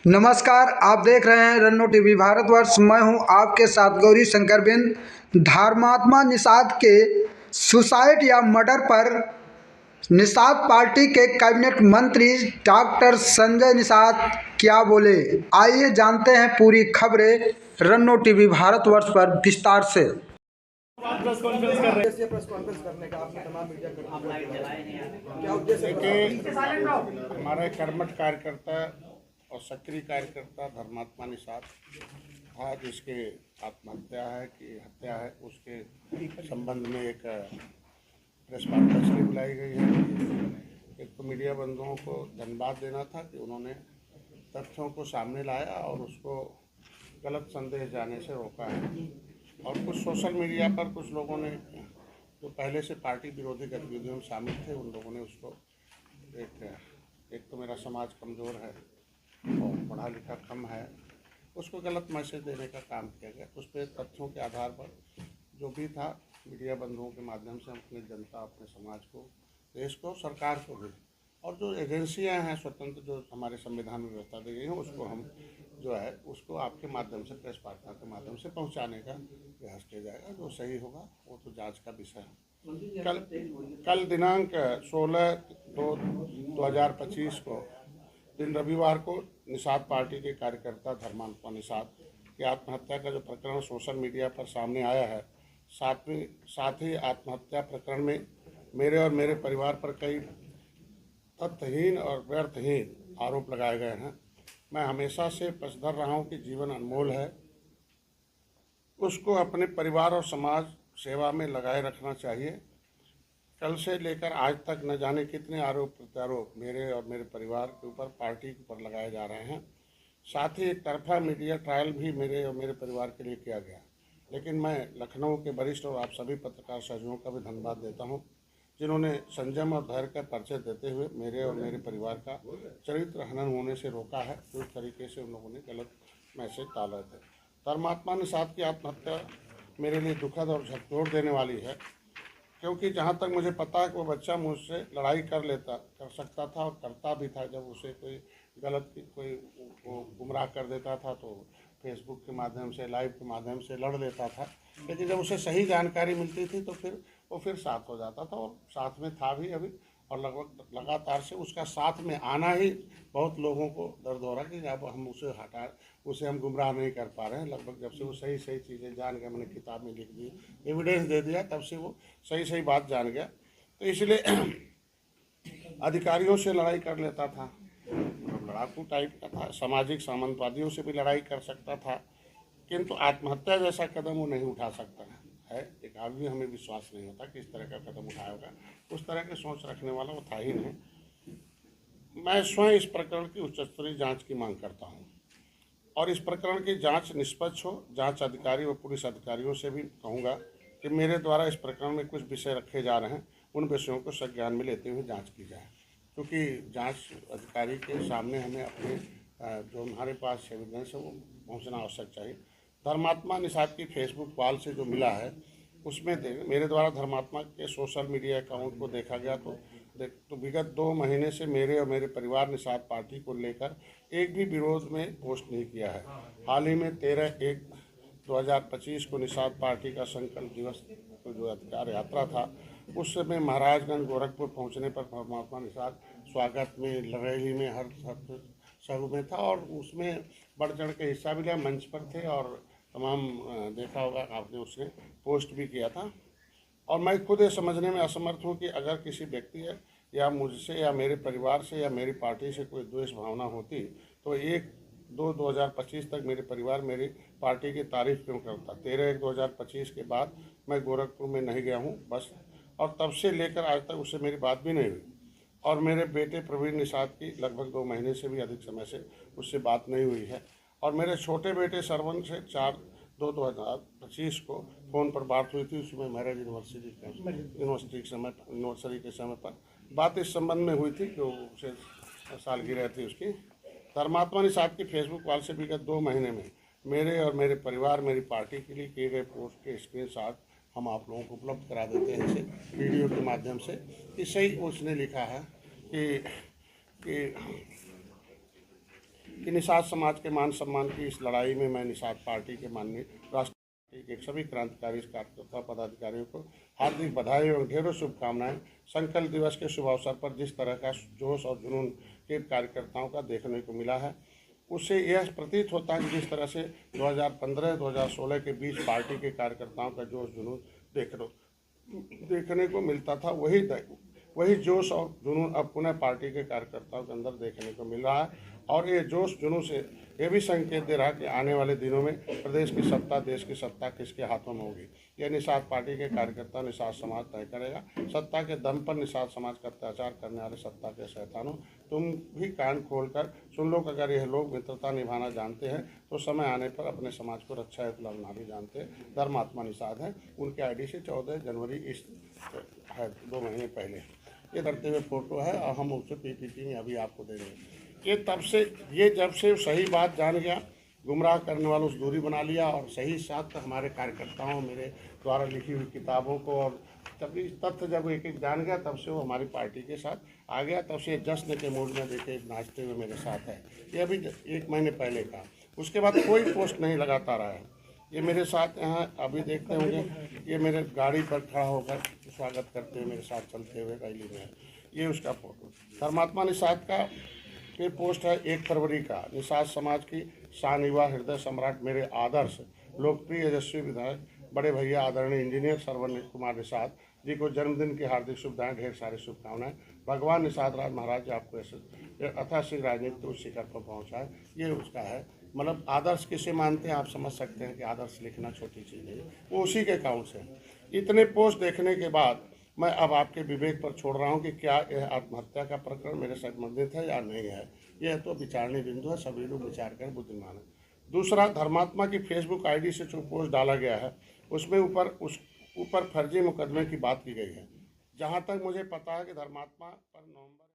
नमस्कार, आप देख रहे हैं रन्नो टीवी भारतवर्ष। मैं हूं आपके साथ गौरी शंकर बिंद। धर्मात्मा निषाद के सुसाइड या मर्डर पर निषाद पार्टी के कैबिनेट मंत्री डॉक्टर संजय निषाद क्या बोले, आइए जानते हैं पूरी खबरें रन्नो टीवी भारतवर्ष पर विस्तार से। प्रेस कॉन्फ्रेंस करने का आपने तमाम मीडिया क्या उद्देश्य है? हमारा कर्मठ कार्यकर्ता और सक्रिय कार्यकर्ता धर्मात्मा निषाद था, जिसके आत्महत्या है कि हत्या है, उसके संबंध में एक प्रेस कॉन्फ्रेंस बुलाई गई है। एक तो मीडिया बंधुओं को धन्यवाद देना था कि उन्होंने तथ्यों को सामने लाया और उसको गलत संदेश जाने से रोका है। और कुछ सोशल मीडिया पर कुछ लोगों ने जो पहले से पार्टी विरोधी गतिविधियों में शामिल थे, उन लोगों ने उसको एक तो मेरा समाज कमज़ोर है और पढ़ा लिखा कम है, उसको गलत मैसेज देने का काम किया गया। उस पर तथ्यों के आधार पर जो भी था, मीडिया बंधुओं के माध्यम से हम अपनी जनता, अपने समाज को, देश को, सरकार को भी, और जो एजेंसियां हैं स्वतंत्र जो हमारे संविधान में व्यवस्था दी गई है, उसको हम जो है उसको आपके माध्यम से, प्रेस वार्ता के माध्यम से पहुंचाने का प्रयास किया जाएगा। जो सही होगा वो तो जांच का विषय है। कल दिनांक 16/2/2025 को दिन रविवार को निषाद पार्टी के कार्यकर्ता धर्मात्मा निषाद की आत्महत्या का जो प्रकरण सोशल मीडिया पर सामने आया है, साथ ही आत्महत्या प्रकरण में मेरे और मेरे परिवार पर कई तथ्यहीन और व्यर्थहीन आरोप लगाए गए हैं। मैं हमेशा से पक्षधर रहा हूँ कि जीवन अनमोल है, उसको अपने परिवार और समाज सेवा में लगाए रखना चाहिए। कल से लेकर आज तक न जाने कितने आरोप प्रत्यारोप मेरे और मेरे परिवार के ऊपर, पार्टी के ऊपर लगाए जा रहे हैं। साथ ही एक तरफा मीडिया ट्रायल भी मेरे और मेरे परिवार के लिए किया गया। लेकिन मैं लखनऊ के वरिष्ठ और आप सभी पत्रकार सहयोगियों का भी धन्यवाद देता हूं, जिन्होंने संयम और धैर्य का परिचय देते हुए मेरे और मेरे परिवार का चरित्र हनन होने से रोका है। तो इस तरीके से उन लोगों ने गलत मैसेज डाले थे। धर्मात्मा निषाद की आत्महत्या मेरे लिए दुखद और झकझोर देने वाली है, क्योंकि जहाँ तक मुझे पता है कि वो बच्चा मुझसे लड़ाई कर सकता था और करता भी था। जब उसे कोई गलत कोई गुमराह कर देता था तो फेसबुक के माध्यम से, लाइव के माध्यम से लड़ लेता था। लेकिन जब उसे सही जानकारी मिलती थी तो फिर साथ हो जाता था, और साथ में था भी अभी। और लगभग लगातार से उसका साथ में आना ही बहुत लोगों को दर्द हो रहा कि अब हम उसे हम गुमराह नहीं कर पा रहे हैं। लगभग जब से वो सही चीज़ें जान गया, मैंने किताब में लिख दी, एविडेंस दे दिया, तब से वो सही बात जान गया। तो इसलिए अधिकारियों से लड़ाई कर लेता था, मतलब लड़ाकू टाइप का था, सामाजिक सामंतवादियों से भी लड़ाई कर सकता था, किंतु आत्महत्या जैसा कदम वो नहीं उठा सकता है। एक आदमी, हमें विश्वास नहीं होता कि इस तरह का कदम उठाया होगा। उस तरह की सोच रखने वाला वो था ही नहीं। मैं स्वयं इस प्रकरण की उच्च स्तरीय जाँच की मांग करता हूँ और इस प्रकरण की जांच निष्पक्ष हो। जांच अधिकारी व पुलिस अधिकारियों से भी कहूँगा कि मेरे द्वारा इस प्रकरण में कुछ विषय रखे जा रहे हैं, उन विषयों को संज्ञान में लेते हुए जांच की जाए, क्योंकि जांच अधिकारी के सामने हमें अपने जो हमारे पास एविडेंस है वो पहुँचना आवश्यक चाहिए। धर्मात्मा निषाद की फेसबुक वॉल से जो मिला है उसमें मेरे द्वारा धर्मात्मा के सोशल मीडिया अकाउंट को देखा गया तो विगत 2 महीने से मेरे और मेरे परिवार निषाद पार्टी को लेकर एक भी विरोध में पोस्ट नहीं किया है। हाल ही में 13/1/2025 को निषाद पार्टी का संकल्प दिवस जो अधिकार यात्रा था, उस समय महाराजगंज गोरखपुर पहुंचने पर धर्मात्मा निषाद स्वागत में, रैली में, हर सब में था और उसमें बढ़ चढ़ के हिस्सा भी लिया, मंच पर थे और तमाम देखा होगा आपने, उसने पोस्ट भी किया था। और मैं खुद ये समझने में असमर्थ हूँ कि अगर किसी व्यक्ति या मुझसे या मेरे परिवार से या मेरी पार्टी से कोई द्वेष भावना होती तो 1/2/2025 तक मेरे परिवार मेरी पार्टी की तारीफ क्यों करता। 13/1/2025 के बाद मैं गोरखपुर में नहीं गया हूँ बस, और तब से लेकर आज तक उससे मेरी बात भी नहीं हुई। और मेरे बेटे प्रवीण निषाद की लगभग 2 महीने से भी अधिक समय से उससे बात नहीं हुई है। और मेरे छोटे बेटे सरवन से 4/2/2025 को फ़ोन पर बात हुई थी। उसमें मैरिज यूनिवर्सिटी के समय पर बात इस संबंध में हुई थी कि उसे सालगिरह थी उसकी। धर्मात्मा निषाद की फेसबुक वॉल से विगत 2 महीने में मेरे और मेरे परिवार, मेरी पार्टी के लिए किए गए पोस्ट के स्क्रीनशॉट हम आप लोगों को उपलब्ध करा देते हैं इसे वीडियो के माध्यम से। कि सही उसने लिखा है कि कि निषाद समाज के मान सम्मान की इस लड़ाई में मैं निषाद पार्टी के माननीय राष्ट्रीय के सभी क्रांतिकारी कार्यकर्ता पदाधिकारियों को हार्दिक बधाई एवं ढेरों शुभकामनाएं। संकल्प दिवस के शुभ अवसर पर जिस तरह का जोश और जुनून के कार्यकर्ताओं का देखने को मिला है, उससे यह प्रतीत होता है कि जिस तरह से 2015-2016 के बीच पार्टी के कार्यकर्ताओं का जोश जुनून देखने को मिलता था, वही जोश और जुनून अब पुनः पार्टी के कार्यकर्ताओं के अंदर देखने को मिल रहा है। और ये जोश जुनून से ये भी संकेत दे रहा है कि आने वाले दिनों में प्रदेश की सत्ता, देश की सत्ता किसके हाथों में होगी, यह निषाद पार्टी के कार्यकर्ता, निषाद समाज तय करेगा। सत्ता के दम पर निषाद समाज का अत्याचार करने वाले सत्ता के शैतानों, तुम भी कान खोलकर सुन लो। अगर यह लोग मित्रता निभाना जानते हैं तो समय आने पर अपने समाज को रक्षा हेतु लड़ना भी जानते हैं। धर्मात्मा निषाद हैं, उनके आईडी से 14 जनवरी इस है 2 महीने पहले ये करते हुए फोटो है और हम उससे पीपीटी में अभी आपको दे देंगे। ये जब से सही बात जान गया, गुमराह करने वालों से दूरी बना लिया और सही साथ हमारे कार्यकर्ताओं, मेरे द्वारा लिखी हुई किताबों को, और तभी तथ्य जब एक एक जान गया तब से वो हमारी पार्टी के साथ आ गया। तब से जश्न के मूड में देखे नाचते हुए मेरे साथ है। ये अभी 1 महीने पहले का, उसके बाद कोई पोस्ट नहीं लगाता रहा है। ये मेरे साथ यहाँ अभी देखते होंगे, ये मेरे गाड़ी पर खड़ा होकर स्वागत करते हुए मेरे साथ चलते हुए रैली में है, ये उसका फोटो। धर्मात्मा निषाद का ये पोस्ट है 1 फरवरी का। निषाद समाज की शान, युवा हृदय सम्राट, मेरे आदर्श लोकप्रिय यशस्वी विधायक बड़े भैया आदरणीय इंजीनियर श्रवण कुमार निषाद जी को जन्मदिन की हार्दिक शुभकामनाएं, ढेर सारी शुभकामनाएं। भगवान निषाद राज महाराज आपको ऐसे अथाशीघ्र राजनीति उच्च शिखर पर पहुँचाए, ये उसका है। मतलब आदर्श किसे मानते हैं आप समझ सकते हैं कि आदर्श लिखना छोटी चीज़ नहीं है, वो उसी के अकाउंट से। इतने पोस्ट देखने के बाद मैं अब आपके विवेक पर छोड़ रहा हूं कि क्या यह आत्महत्या का प्रकरण मेरे साथ संबंधित है या नहीं है। यह तो विचारणीय बिंदु है, सभी लोग विचार कर बुद्धिमान है। दूसरा, धर्मात्मा की फेसबुक आईडी से जो पोस्ट डाला गया है उसमें ऊपर फर्जी मुकदमे की बात की गई है। जहां तक मुझे पता है कि धर्मात्मा पर नवंबर